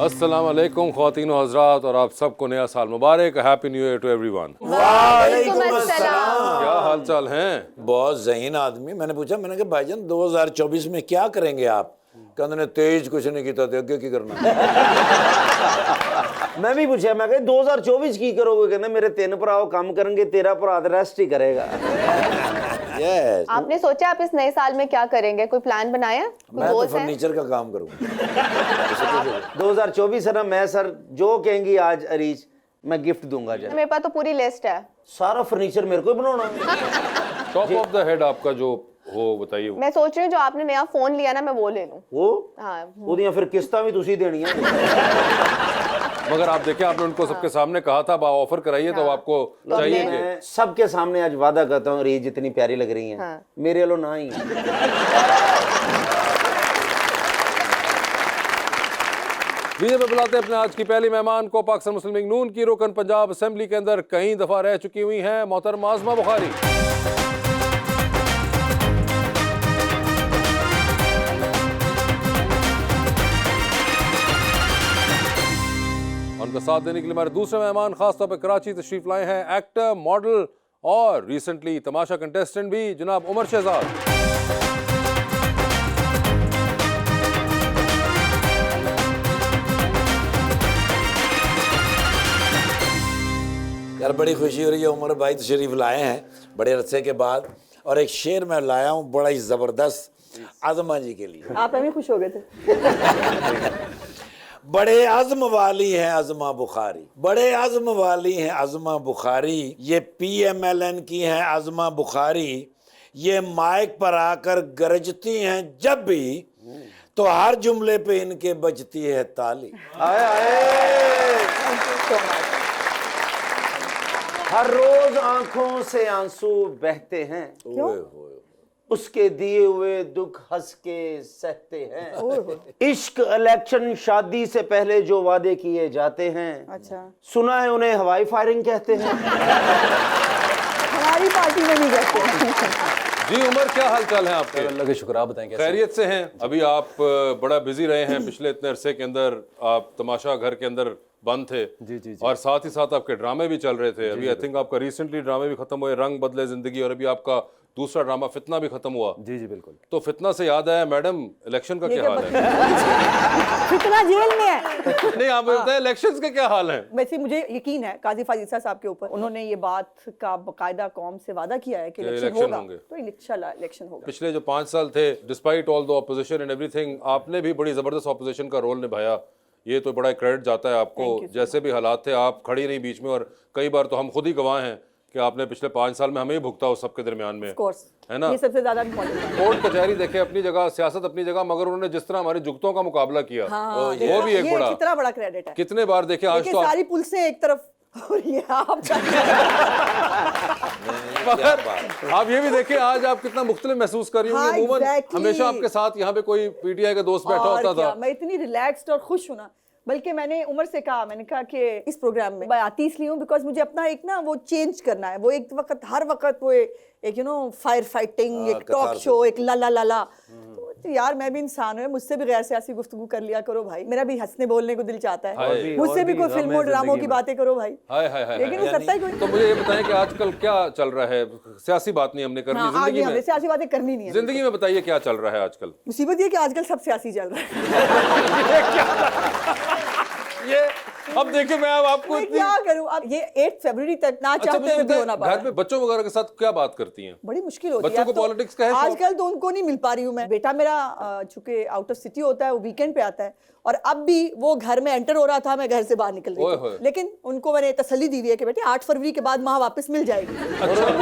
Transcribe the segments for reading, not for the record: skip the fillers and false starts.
अस्सलाम वालेकुम ख्वातीन और हज़रात, और आप सबको नया साल मुबारक। Happy new year to everyone. वालेकुम अस्सलाम। क्या हाल चाल हैं? बहुत ज़हीन आदमी। मैंने पूछा, मैंने कहा भाईजान 2024 में क्या करेंगे आप? कहते तेज कुछ नहीं किया, अगे की करना। मैं भी पूछा, मैं कहा 2024 की करोगे? कहते मेरे 3 भरा काम करेंगे, तेरा भरा रेस्ट ही करेगा। यस। आपने सोचा आप इस नए साल में क्या करेंगे? कोई प्लान बनाया? कोई मैं तो गोल्स हैं? फर्नीचर का काम करूँगा। 2024 है ना, मैं सर जो कहेंगी आज अरीज मैं गिफ्ट दूंगा। जब मेरे पास तो पूरी लिस्ट है। सारा फर्नीचर मेरे को ही बनाना है। टॉप ऑफ द हेड आपका जो हो बताइए। मैं सोच रही हूँ जो आपने नया फोन लिया ना, मैं वो ले लूँ। वो हाँ, ਉਹਦੀਆਂ फिर किस्तां भी तुसी देनी है। मगर आप देखिए, आपने उनको सबके सामने कहा था ऑफर कराइए, तो आपको चाहिए कि मैं सबके सामने आज वादा करता हूँ, अरीज जितनी प्यारी लग रही है हाँ। मेरे वालों ना ही। लीजिए मैं बुलाते हैं अपने आज की पहली मेहमान को। पाकिस्तान मुस्लिम लीग नून की रुकन पंजाब असेंबली के अंदर कई दफा रह चुकी हुई हैं मोहतरमा आज़मा बुखारी। उनका साथ देने के लिए हमारे दूसरे मेहमान खास तौर पर कराची तशरीफ लाए हैं एक्टर, मॉडल और रिसेंटली तमाशा कंटेस्टेंट भी, जनाब उमर शहजाद। यार बड़ी खुशी हो रही है, उमर भाई तशरीफ लाए हैं बड़े अरसे के बाद, और एक शेर मैं लाया हूँ बड़ा ही ज़बरदस्त आज़मा जी के लिए। आप भी खुश हो गए थे। बड़े आज़म वाली हैं आज़मा बुखारी, बड़े आज़म वाली हैं आज़मा बुखारी, ये PMLN की हैं आज़मा बुखारी, ये माइक पर आकर गरजती हैं जब भी, तो हर जुमले पे इनके बजती है ताली। आए आए। हर रोज आंखों से आंसू बहते हैं, ओए होए। उसके दिए हुए दुख हंस के सहते हैं। इश्क, इलेक्शन, शादी से पहले जो वादे किए जाते हैं, अच्छा, सुना है उन्हें हवाई फायरिंग कहते हैं। हमारी पार्टी में भी कहते जी उमर, क्या हाल चाल है आपके? अल्लाह का शुक्र, आप बताएं कैसे? खैरियत से हैं? अभी आप बड़ा बिजी रहे हैं पिछले इतने अरसे के अंदर, आप तमाशा घर के अंदर बंद थे जी। और साथ ही साथ आपके ड्रामे भी चल रहे थे। अभी आई थिंक आपका रिसेंटली ड्रामे भी खत्म हुए, रंग बदले जिंदगी, और अभी आपका दूसरा ड्रामा फितना भी खत्म हुआ। जी बिल्कुल। तो फितना से याद आया, मैडम इलेक्शन का क्या हाल है? फितना जेल में है। नहीं, आप बताएं इलेक्शंस के क्या हाल हैं? वैसे मुझे यकीन है काजी फाजिसा साहब के ऊपर, उन्होंने ये बात का बाकायदा कौम से वादा किया है कि इलेक्शन होगा, होंगे। तो इलेक्शन होगा। पिछले जो 5 साल थे, despite all the opposition and everything, आपने भी बड़ी जबरदस्त ऑपोजिशन का रोल निभाया। ये तो बड़ा क्रेडिट जाता है आपको। जैसे भी हालात थे, आप खड़ी रही बीच में, और कई बार तो हम खुद ही गवाह हैं कि आपने पिछले 5 साल में हमें ही भुगता उस सबके दरमियान में, कोर्स है ना? ये सबसे ज्यादा इम्पोर्टेंट है। कोर्ट कचहरी देखे अपनी जगह, सियासत अपनी जगह, मगर उन्होंने जिस तरह हमारी जुगतों का मुकाबला किया, वो भी एक ये बड़ा, कितना बड़ा क्रेडिट है। कितने बार देखे। आज देखिए, तो सारी पुलिसें एक तरफ और ये आप मगर आप ये भी देखिए, आज आप कितना मुख्तलिफ महसूस कर रही होंगी। अमूमन हमेशा आपके साथ यहाँ पे कोई PTI का दोस्त बैठा होता था। मैं इतनी रिलैक्स्ड और खुश हूं ना, बल्कि मैंने उमर से कहा, मैंने कहा कि इस प्रोग्राम में मैं आती इसलिए हूँ बिकॉज मुझे अपना एक ना वो चेंज करना है। वो एक वक्त हर वक्त वो एक फायर फाइटिंग, एक टॉक शो, एक ला ला ला ला। तो यार मैं भी इंसान हूँ, मुझसे भी गैर सियासी गुफ्तगू कर लिया करो भाई। मेरा भी हंसने बोलने को दिल चाहता है, मुझसे भी कोई फिल्मों ड्रामों की बातें करो भाई। लेकिन वो करता ही कोई। तो मुझे ये बताएं कि आजकल क्या चल रहा है? सियासी बात नहीं हमने करनी, जिंदगी में सियासी बातें करनी नहीं है। जिंदगी में बताइए क्या चल रहा है आजकल? मुसीबत ये कि आजकल सब सियासी चल रहा है। ये अब देखिए, मैं अब आपको मैं क्या करूं? अब ये 8 फरवरी तक ना चाहते हुए भी होना पड़ा। घर पे बच्चों वगैरह के साथ क्या बात करती हैं? बड़ी मुश्किल होती है। बच्चों को पॉलिटिक्स का है शौक? आजकल तो उनको नहीं मिल पा रही हूँ मैं। बेटा मेरा चूंकि आउट ऑफ सिटी होता है, वो वीकेंड पे आता है, और अब भी वो घर में एंटर हो रहा था, मैं घर से बाहर निकल रही थी। लेकिन उनको मैंने तसल्ली दी हुई है कि बेटे 8 फरवरी के बाद माँ वापस मिल जाएगी।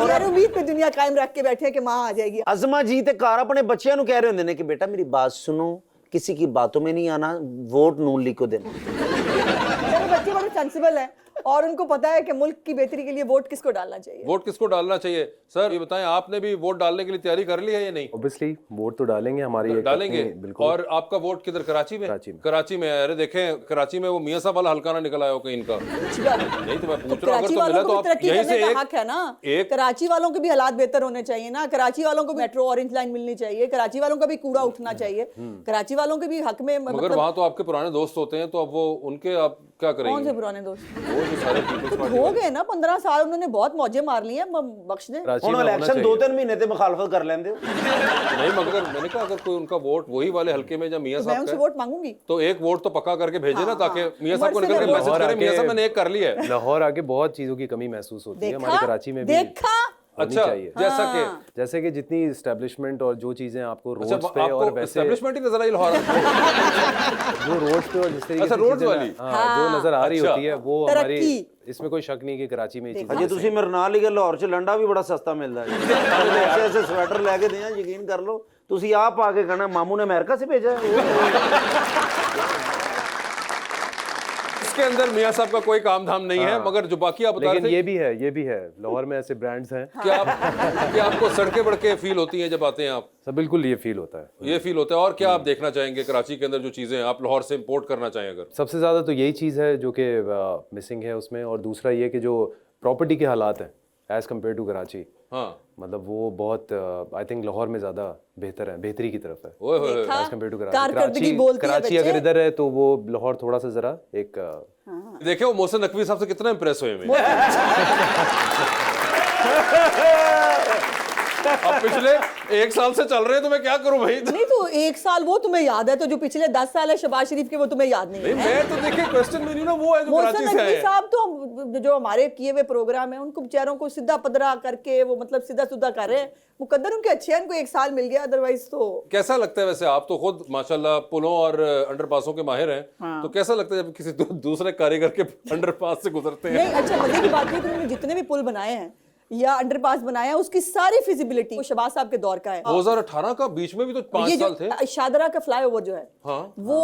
और उम्मीद पे दुनिया कायम रख के बैठे हैं कि माँ आ जाएगी। आज़मा जी ते घर अपने बच्चों कह रहे होंगे ने कि बेटा मेरी बात सुनो, किसी की बातों में नहीं आना, वोट नून लीग को देना। मेरे बच्चे बड़े सेंसिबल हैं और उनको पता है कि मुल्क की बेहतरी के लिए वोट किसको डालना चाहिए। वोट किसको डालना चाहिए? सर ये बताएं, आपने भी वोट डालने के लिए तैयारी कर ली है या नहीं? ऑब्वियसली वोट तो डालेंगे, हमारी एक डालेंगे। अपनी- बिल्कुल। और आपका वोट किधर? कराची में? कराची में। अरे देखें, कराची में वो मियां साहब वाला हल्का ना निकल आया हो कहीं इनका। नहीं तो मैं पूछ रहा हूं, अगर कराची तो वालों मिला को तो भी आप तरक्की यहीं करने से का हक है ना। एक कराची वालों के भी हालात बेहतर होने चाहिए ना। कराची वालों को मेट्रो ऑरेंज लाइन मिलनी चाहिए, कराची वालों का भी कूड़ा उठना चाहिए, कराची वालों के भी हक में। मगर वहां तो आपके पुराने दोस्त होते हैं, तो अब वो उनके आप क्या कौन करेंगे? से पुराने दोस्त? वो जो सारे पीपल्स पार्टी हो गए ना 15 साल, उन्होंने बहुत मौजे मार ली हैं, बख्श दे। कराची ਹੁਣ में होना इलेक्शन चाहिए। 2-3 महीने ते मुखालफत कर लेंदे हो। नहीं, मगर मैंने कहा अगर कोई उनका वोट वही वाले हल्के में जब मियां मैं साहब उनसे का है, वोट मांगूंगी। तो एक वोट तो पक्का करके भेजे ना, ताकि मियां साहब को उमर से निकल के मैं मैसेज लाहौर करें, मियां साहब आके- मैंने एक कर लिया है। लाहौर आके बहुत चीजों की कमी महसूस होती है हमारी कराची में भी देखा होनी अच्छा, चाहिए। जैसा कि जैसे कि जितनी एस्टेब्लिशमेंट और जो चीजें आपको अच्छा, रोड्स पे और आपको वैसे एस्टेब्लिशमेंट ही नजर आई लाहौर? जो रोड्स पे और जिस तरीके अच्छा, से रोड्स चीजें वाली? हाँ, जो नजर आ रही अच्छा। होती है वो तरक्की। हमारी, इसमें कोई शक नहीं कि कराची में ये चीजें अजे ਤੁਸੀਂ ਮੇਰੇ ਨਾਲ ਹੀ ਗਏ, ਲਾਹੌਰ 'ਚ ਲੰਡਾ ਵੀ ਬੜਾ ਸਸਤਾ ਮਿਲਦਾ ਹੈ। ऐसे ऐसे स्वेटर लेके दिया, यकीन कर लो। ਤੁਸੀਂ आप आके कहना मामू ने अमेरिका से भेजा है। इसके अंदर मियां साहब का कोई काम धाम नहीं है, मगर जो बाकी आप बता लेकिन रहे थे, ये भी है लाहौर में ऐसे ब्रांड्स हैं। क्या आपको सड़कें बड़के फील होती हैं जब आते हैं आप? सब बिल्कुल ये फील होता है। ये फील होता है। और क्या आप देखना चाहेंगे कराची के अंदर जो चीजें आप लाहौर से इंपोर्ट करना चाहें अगर? सबसे ज़्यादा तो यही चीज़ है जो कि मिसिंग है उसमें, और दूसरा ये कि जो प्रॉपर्टी के हालात हैं एज़ कम्पेयर टू कराची, हाँ, मतलब वो बहुत आई थिंक लाहौर में ज़्यादा बेहतर है, बेहतरी की तरफ है ओए होए, देखा? एज़ कम्पेयर टू कारकर्दगी कराची। बोलती है कराची बच्चे। अगर इधर है तो वो लाहौर थोड़ा सा ज़रा एक देखे वो मोहसिन नकवी साहब से कितना इंप्रेस हुए मैं। अब पिछले 1 साल से चल रहे हैं तो मैं क्या करूं भाई? नहीं तो 1 साल वो तुम्हें याद है, तो जो पिछले 10 साल है शहबाज शरीफ के वो तुम्हें याद नहीं नहीं, है। मैं तो देखिए क्वेश्चन में नहीं ना, वो है जो मोहसिन कराची से आए नकवी हैं। साहब तो जो हमारे किए हुए प्रोग्राम है उनको बेचारों को सीधा पदरा करके वो मतलब सीधा सुधा कर रहे हैं। मुकद्दर उनके अच्छे हैं, उनको 1 साल मिल गया, अदरवाइज तो। कैसा लगता है वैसे? आप तो खुद माशाल्लाह पुलों और अंडरपासों के माहिर हैं, तो कैसा लगता है जब किसी दूसरे कारीगर के अंडरपास से गुजरते हैं? नहीं, अच्छा मजे की बात है कि उन्होंने जितने भी पुल बनाए हैं या अंडरपास बनाया है उसकी सारी फिजिबिलिटी शहबाज साहब के दौर का है। 2018 का बीच में भी तो 5 ये साल थे। जो शादरा का फ्लाईओवर जो है, हाँ। वो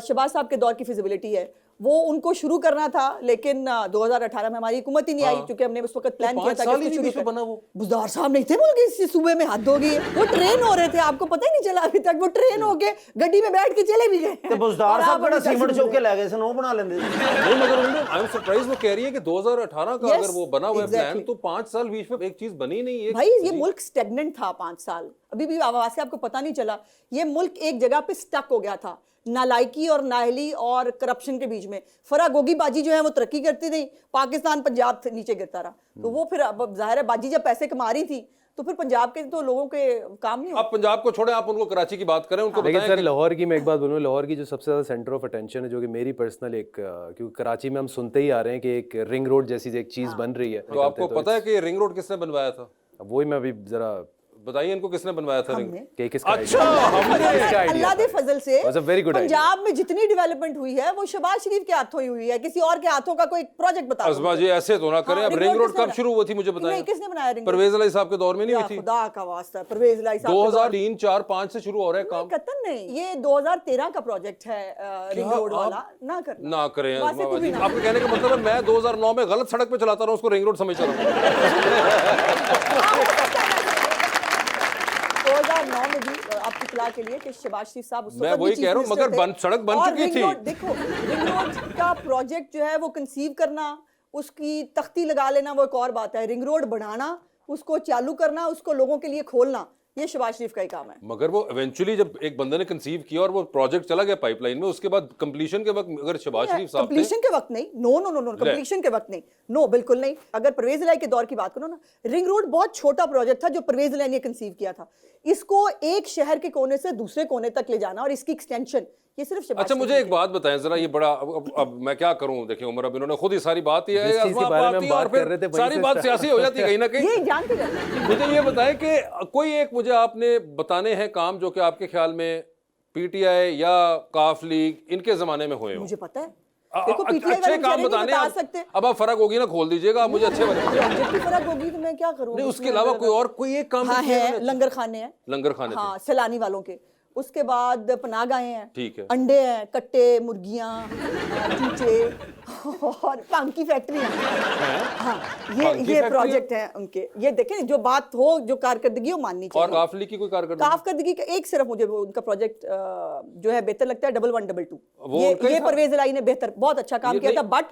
शहबाज साहब के दौर की फिजिबिलिटी है। वो उनको शुरू करना था, लेकिन 2018 में हमारी हुकूमत ही नहीं आई, क्योंकि हमने उस वक्त प्लान किया 5 था साल कि ही इसको नहीं शुरू बना वो। बुज़दार साहब नहीं थे बोल के इस सूबे में हद होगी। वो ट्रेन हो रहे थे, आपको पता ही नहीं चला अभी तक। वो ट्रेन हो के गड्डी में बैठ के चले भी गए। ਤੇ ਬੁਜ਼ਦਾਰ और ਸਾਹਿਬ आप बड़ा अभी तक सीमेंट सुन चौक के रहे ले गए सन, वो बना लेंदे। नहीं, मगर आई एम सरप्राइज, वो कह रही है कि 2018 का Yes, अगर वो बना हुआ है प्लान, exactly. तो 5 साल बीच में एक चीज बनी नहीं है। हैं। भाई ये मुल्क स्टेगनेंट था 5 साल, अभी भी आवाज से आपको पता नहीं चला। ये मुल्क एक जगह पे स्टक हो गया था, नालायकी और नाहली और करप्शन के बीच में। फरागोगी बाजी जो है वो तरक्की करती थी, पाकिस्तान पंजाब नीचे गिरता रहा। तो वो फिर अब जाहिर है बाजी जब पैसे कमा रही थी तो फिर पंजाब के तो लोगों के काम नहीं आप पंजाब को छोड़े, आप उनको कराची की बात करें, उनको लेकिन बताएं सर लाहौर की मैं एक बात बोलूँ, लाहौर की जो सबसे ज़्यादा सेंटर ऑफ अटेंशन है, जो कि मेरी पर्सनल एक क्योंकि कराची में हम सुनते ही आ रहे हैं कि एक रिंग रोड जैसी एक चीज़ बन रही है, तो आपको पता है कि ये रिंग रोड किसने बनवाया था? वही मैं अभी ज़रा बताइए इनको किसने बनवाया था रिंग? कि किसका अच्छा, अल्लाह के फजल से Was a very good idea. Punjab में जितनी डेवलपमेंट हुई है वो शहबाज शरीफ के हाथों ही हुई है, किसी और के हाथों का कोई प्रोजेक्ट बता दो अज़मा जी ऐसे तो ना करें। हाँ, अब रिंग रिंग रोड रोड किसने कब शुरू हुई थी मुझे बताएं। नहीं, किसने बनाया रिंग रोड? परवेज अली साहब के दौर में नहीं या हुई थी? खुदा का वास्ता, परवेज लाई साहब के दौर 2003, 4, 5 से शुरू हो रहा है काम। कतन नहीं, ये 2013 का प्रोजेक्ट है रिंग रोड वाला। ना करना, ना करें वास्ते अज़मा तू भी जी। ना आपके कहने का मतलब है मैं 2009 में गलत सड़क पे चलाता रहा हूं, उसको रिंग रोड समझ रहा हूं। 2009 में भी आपकी इत्तला के लिए कि शहबाज शरीफ साहब उस मैं वक्त भी वही चीफ कह रहा हूं, मिनिस्टर मगर थे। सड़क बन और चुकी रिंग थी। रोड, देखो रिंग रोड का प्रोजेक्ट जो है वो कंसीव करना, उसकी तख्ती लगा लेना वो एक और बात है। रिंग रोड बढ़ाना, उसको चालू करना, उसको लोगों के लिए खोलना, ये शहबाज शरीफ का ही काम है। मगर वो इवेंचुअली जब एक बंदे ने कंसीव किया और वो प्रोजेक्ट चला गया पाइपलाइन में, उसके बाद कंप्लीशन के वक्त अगर शहबाज शरीफ साहब थे, कंप्लीशन के वक्त नहीं, no no no no, completion के वक्त नहीं, नो बिल्कुल नहीं। अगर परवेज इलाई के दौर की बात करो ना, रिंग रोड बहुत छोटा प्रोजेक्ट था जो परवेज इलाई ने कंसीव किया था। इसको एक शहर के कोने से दूसरे कोने तक ले जाना और इसकी एक्सटेंशन, ये सिर्फ शहबाज अच्छा शरीफ मुझे एक बात बताएं जरा, ये बड़ा अब मैं क्या करूं? देखिए उमर, अब इन्होंने खुद ही सारी बात ही है, जिस चीज़ के अज़मा बारे में आती हम है और बात फिर कर रहे थे, वहीं सारी से बात सियासी हो जाती है कहीं ना कहीं। ये जानते हैं। मुझे ये बताएं कि कोई एक मुझे आपने बताने हैं काम जो कि आपके ख्याल में पीटीआई या काफ लीग इनके जमाने में हुए हो। मुझे पता है, देखो पीटीआई अच्छे वाले काम बेचारे नहीं बताने बता सकते। अब आप फर्क होगी ना, खोल दीजिएगा आप मुझे अच्छे बताइए। ऑब्जेक्ट की फर्क होगी तो मैं क्या करूं? नहीं उसके अलावा कोई और कोई एक काम हाँ भी किया है, इन्होंने? लंगर खाने हैं, लंगर खाने हाँ सैलानी वालों के। उसके बाद पनाहगाहें हैं, ठीक है। अंडे हैं, कट्टे, मुर्गियां, चूचे और भंग की फैक्ट्री है। हाँ, भंग की ये फैक्ट्री प्रोजेक्ट है उनके। ये देखें, जो बात हो, जो कारकर्दगी हो माननी और चाहिए। काफली की कोई कारकर्दगी? कारकर्दगी का एक सिर्फ मुझे वो उनका प्रोजेक्ट जो है बेहतर लगता है, 1122। वो उनका ही ये था? परवेज इलाही ने बेहतर बहुत अच्छा काम ये किया था, नहीं- बट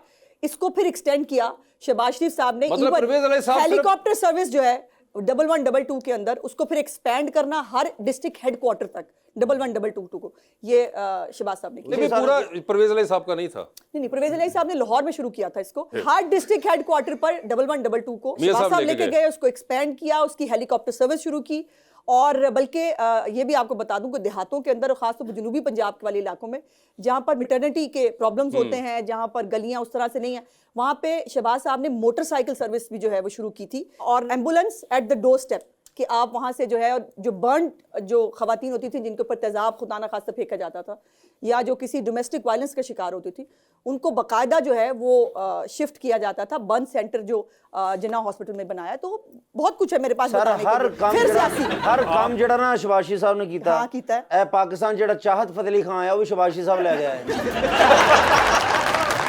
इसको फिर एक्सटेंड किया शहबाज शरीफ साहब ने। मतलब परवेज इलाही साहब सिर्फ- हेलीकॉप्टर सर्विस जो है 1122 के अंदर, उसको फिर एक्सपेंड करना हर डिस्ट्रिक्ट हेडक्वार्टर तक 1122 को, ये शहबाज साहब ने किया। नहीं, पूरा परवेज इलाही साहब का नहीं था। नहीं, परवेज इलाही साहब ने लाहौर में शुरू किया था इसको। हर डिस्ट्रिक्ट हेडक्वार्टर पर 1122 को मियां शहबाज साहब साहब लेके गए, उसको एक्सपेंड किया, उसकी हेलीकॉप्टर सर्विस शुरू की। और बल्कि ये भी आपको बता दूं कि देहातों के अंदर और खासतौर पर जनूबी पंजाब वाले इलाकों में जहां पर मिटर्निटी के प्रॉब्लम्स होते हैं, जहां पर गलियां उस तरह से नहीं है, वहां पे शहबाज साहब ने मोटरसाइकिल सर्विस भी जो है वो शुरू की थी, और ambulance at the door step, कि आप वहाँ से जो है, जो बर्न जो खवातीन होती थी जिनके ऊपर तेजाब खुदाना खासा फेंका जाता था, या जो किसी डोमेस्टिक वायलेंस का शिकार होती थी, उनको बाकायदा जो है वो शिफ्ट किया जाता था। बर्न सेंटर जो जिन्ना हॉस्पिटल में बनाया, तो बहुत कुछ है मेरे पास सर बताने के हर लिए। काम फिर ਜਿਹੜਾ सियासी ਹਰ ਕੰਮ ਜਿਹੜਾ ਨਾ ਸ਼ਬਾਸ਼ੀ ਸਾਹਿਬ ਨੇ ਕੀਤਾ हाँ, कीता है। ਇਹ ਪਾਕਿਸਤਾਨ ਜਿਹੜਾ ਚਾਹਤ ਫਤਿਹ ਅਲੀ ਖਾਨ ਆਇਆ ਉਹ ਵੀ ਸ਼ਬਾਸ਼ੀ ਸਾਹਿਬ ਲੈ ਗਿਆ ਹੈ